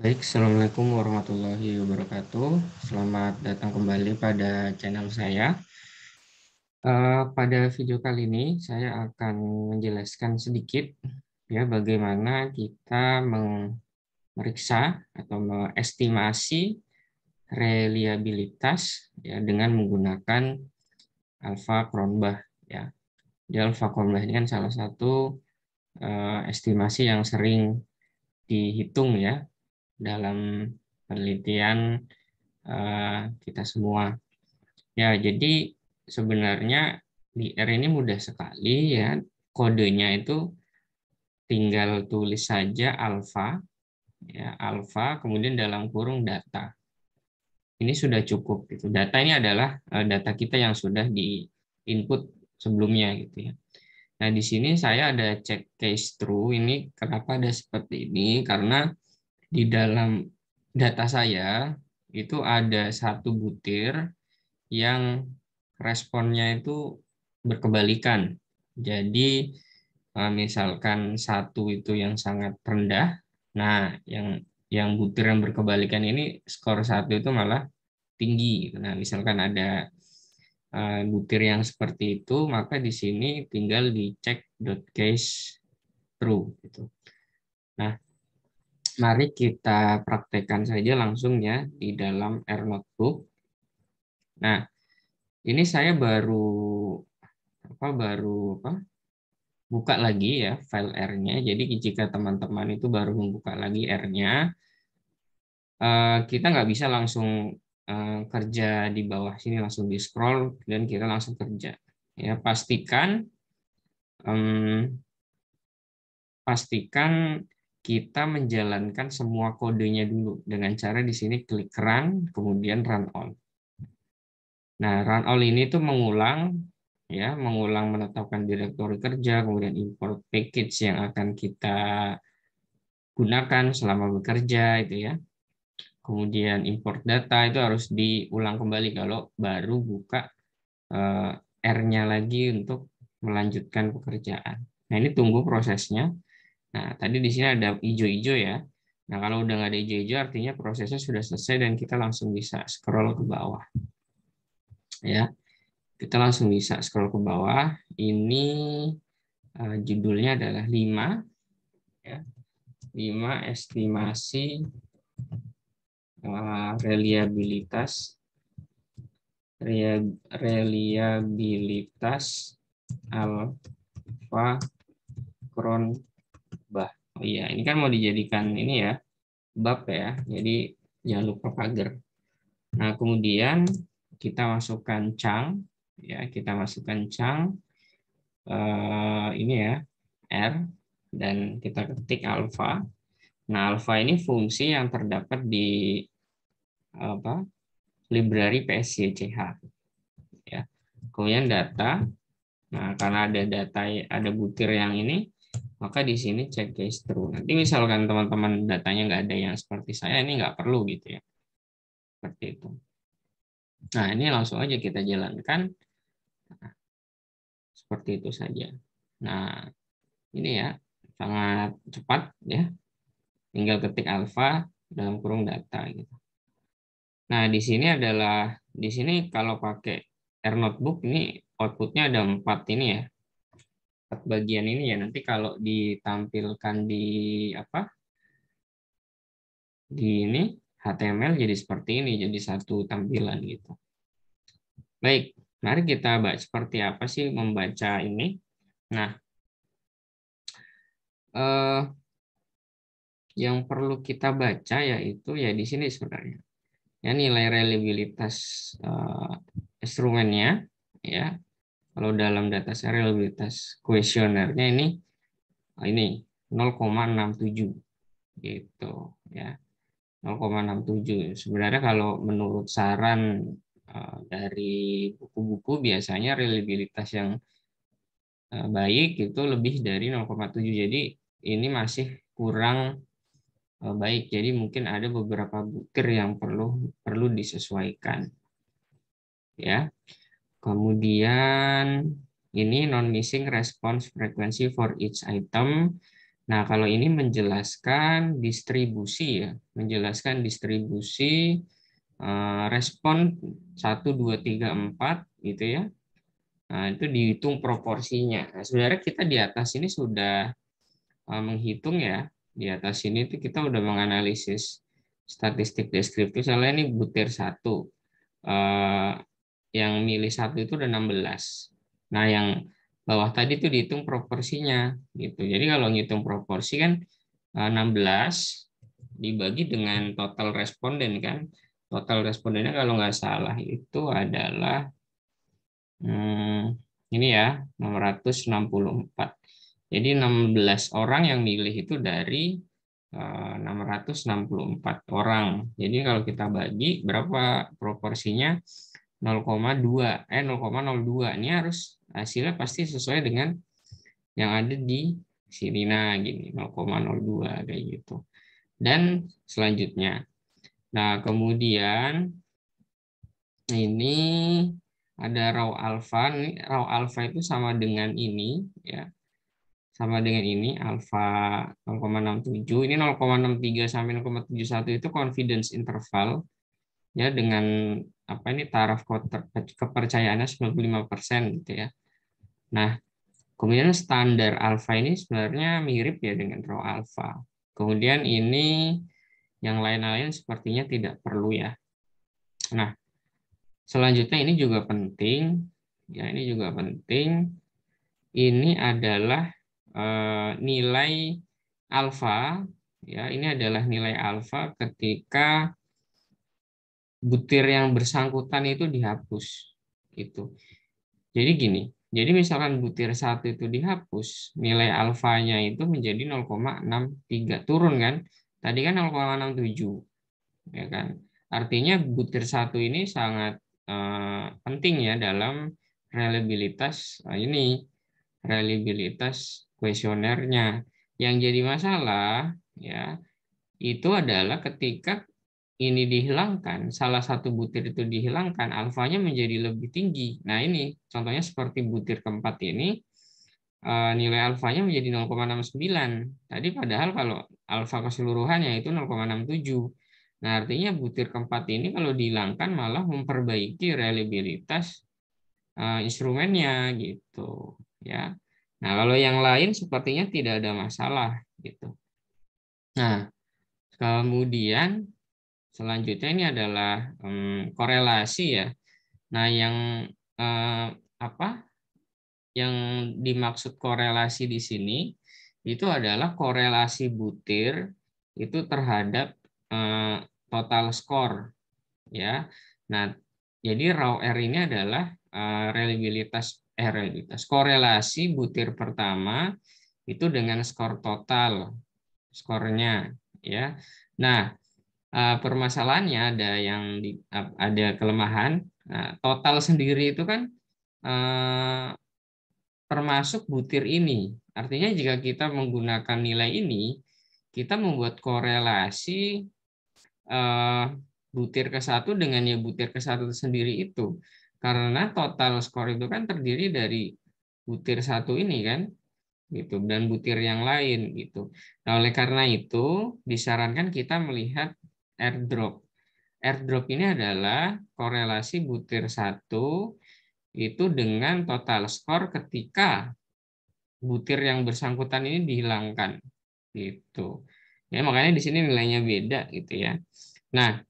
Baik, Assalamualaikum warahmatullahi wabarakatuh. Selamat datang kembali pada channel saya. Pada video kali ini saya akan menjelaskan sedikit ya bagaimana kita memeriksa atau mengestimasi reliabilitas ya dengan menggunakan alfa Cronbach ya. Di alfa Cronbach ini kan salah satu estimasi yang sering dihitung ya dalam penelitian kita semua. Ya, jadi sebenarnya di R ini mudah sekali ya. Kodenya itu tinggal tulis saja alfa, ya, alfa, kemudian dalam kurung data. Ini sudah cukup gitu. Data ini adalah data kita yang sudah di input sebelumnya gitu ya. Nah, di sini saya ada cek case true. Ini kenapa ada seperti ini? Karena di dalam data saya itu ada satu butir yang responnya itu berkebalikan. Jadi misalkan satu itu yang sangat rendah, nah yang butir yang berkebalikan ini skor satu itu malah tinggi. Nah, misalkan ada butir yang seperti itu, maka di sini tinggal dicek dot case true gitu. Nah, mari kita praktekkan saja langsung ya di dalam R notebook. Nah, ini saya baru buka lagi ya file R-nya. Jadi jika teman-teman itu baru membuka lagi R-nya, kita nggak bisa langsung kerja di bawah sini, langsung di scroll dan kita langsung kerja. Ya, pastikan kita menjalankan semua kodenya dulu dengan cara di sini klik run, kemudian run all. Nah, run all ini tuh mengulang menetapkan direktori kerja, kemudian import package yang akan kita gunakan selama bekerja itu ya. Kemudian import data itu harus diulang kembali kalau baru buka R-nya lagi untuk melanjutkan pekerjaan. Nah, ini tunggu prosesnya. Nah, tadi di sini ada hijau-hijau ya. Nah, kalau udah nggak ada hijau-hijau artinya prosesnya sudah selesai dan kita langsung bisa scroll ke bawah. Ya, kita langsung bisa scroll ke bawah. Ini judulnya adalah 5 ya. 5 estimasi reliabilitas alfa Cronbach. Oh iya, ini kan mau dijadikan ini ya, bab ya. Jadi jangan lupa pagar. Nah, kemudian kita masukkan chunk ya, kita masukkan chunk ini ya, R dan kita ketik alfa. Nah, alfa ini fungsi yang terdapat di apa? Library PSYCH ya. Kemudian data. Nah, karena ada data, ada butir yang ini, maka di sini cek case true. Nanti misalkan teman-teman datanya nggak ada yang seperti saya, ini nggak perlu gitu ya. Seperti itu. Nah, ini langsung aja kita jalankan. Nah, seperti itu saja. Nah, ini ya, sangat cepat ya. Tinggal ketik alfa dalam kurung data gitu. Nah, di sini kalau pakai R notebook ini outputnya ada 4 ini ya. 4 bagian ini ya. Nanti kalau ditampilkan di apa? Di ini HTML jadi seperti ini, jadi satu tampilan gitu. Baik, mari kita bahas seperti apa sih membaca ini. Nah, yang perlu kita baca yaitu ya di sini sebenarnya. Ya nilai reliabilitas instrumennya ya. Kalau dalam data reliabilitas kuesionernya ini 0,67 gitu ya. 0,67. Sebenarnya kalau menurut saran dari buku-buku biasanya reliabilitas yang baik itu lebih dari 0,7. Jadi ini masih kurang baik. Jadi mungkin ada beberapa butir yang perlu disesuaikan. Ya. Kemudian ini non missing response frequency for each item. Nah, kalau ini menjelaskan distribusi ya, menjelaskan distribusi respon 1, 2, 3, 4 gitu ya. Nah, itu dihitung proporsinya. Nah, sebenarnya kita di atas ini sudah menghitung ya. Di atas ini tuh kita udah menganalisis statistik deskriptif. Soalnya ini butir 1. Yang milih 1 itu udah 16. Nah, yang bawah tadi tuh dihitung proporsinya gitu. Jadi kalau ngitung proporsi kan 16 dibagi dengan total responden kan. Total respondennya kalau nggak salah itu adalah ini ya 664. Jadi 16 orang yang milih itu dari 664 orang. Jadi kalau kita bagi berapa proporsinya 0,2 0,02. Ini harus hasilnya pasti sesuai dengan yang ada di sini. Nah, gini 0,02 kayak gitu. Dan selanjutnya. Nah, kemudian ini ada raw alfa. Raw alfa itu sama dengan ini ya. Sama dengan ini alfa 0,67. Ini 0,63 sampai 0,71 itu confidence interval ya dengan apa ini taraf kepercayaannya 95% gitu ya. Nah, kemudian standar alfa ini sebenarnya mirip ya dengan raw alfa. Kemudian ini yang lain-lain sepertinya tidak perlu ya. Nah, selanjutnya ini juga penting, ya ini juga penting. Ini adalah nilai alfa, ya ini adalah nilai alfa ketika butir yang bersangkutan itu dihapus, gitu. Jadi gini, jadi misalkan butir 1 itu dihapus, nilai alfanya itu menjadi 0,63 turun kan? Tadi kan 0,67, ya kan? Artinya butir 1 ini sangat penting ya dalam reliabilitas reliabilitas kuesionernya. Yang jadi masalah ya itu adalah ketika ini dihilangkan, salah satu butir itu dihilangkan, alfanya menjadi lebih tinggi. Nah ini contohnya seperti butir keempat ini, nilai alfanya menjadi 0,69. Tadi padahal kalau alfa keseluruhannya itu 0,67. Nah artinya butir keempat ini kalau dihilangkan malah memperbaiki reliabilitas instrumennya gitu ya. Nah, kalau yang lain sepertinya tidak ada masalah gitu. Nah, kemudian selanjutnya ini adalah korelasi ya. Nah, yang eh, apa? Yang dimaksud korelasi di sini itu adalah korelasi butir itu terhadap total skor ya. Nah, jadi raw R ini adalah reliabilitas korelasi butir pertama itu dengan skor total skornya ya. Nah, permasalahannya ada ada kelemahan. Nah, total sendiri itu kan termasuk butir ini. Artinya jika kita menggunakan nilai ini, kita membuat korelasi eh, butir ke satu dengan ya butir ke satu sendiri itu. Karena total skor itu kan terdiri dari butir satu ini kan, gitu, dan butir yang lain gitu. Nah, oleh karena itu disarankan kita melihat airdrop. Airdrop ini adalah korelasi butir satu itu dengan total skor ketika butir yang bersangkutan ini dihilangkan gitu. Ya makanya di sini nilainya beda gitu ya. Nah,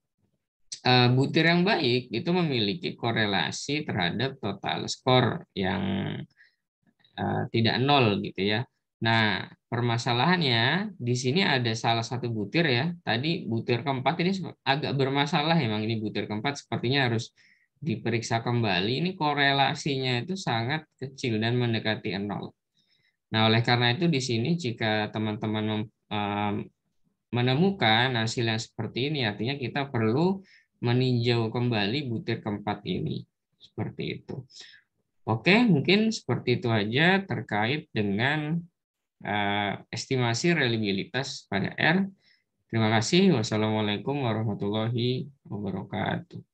butir yang baik itu memiliki korelasi terhadap total skor yang tidak nol gitu ya. Nah, permasalahannya di sini ada salah satu butir ya. Tadi butir keempat ini agak bermasalah emang ini butir keempat sepertinya harus diperiksa kembali. Ini korelasinya itu sangat kecil dan mendekati nol. Nah, oleh karena itu di sini jika teman-teman menemukan hasil yang seperti ini, artinya kita perlu meninjau kembali butir keempat ini. Seperti itu. Oke, mungkin seperti itu aja terkait dengan estimasi reliabilitas pada R. Terima kasih. Wassalamualaikum warahmatullahi wabarakatuh.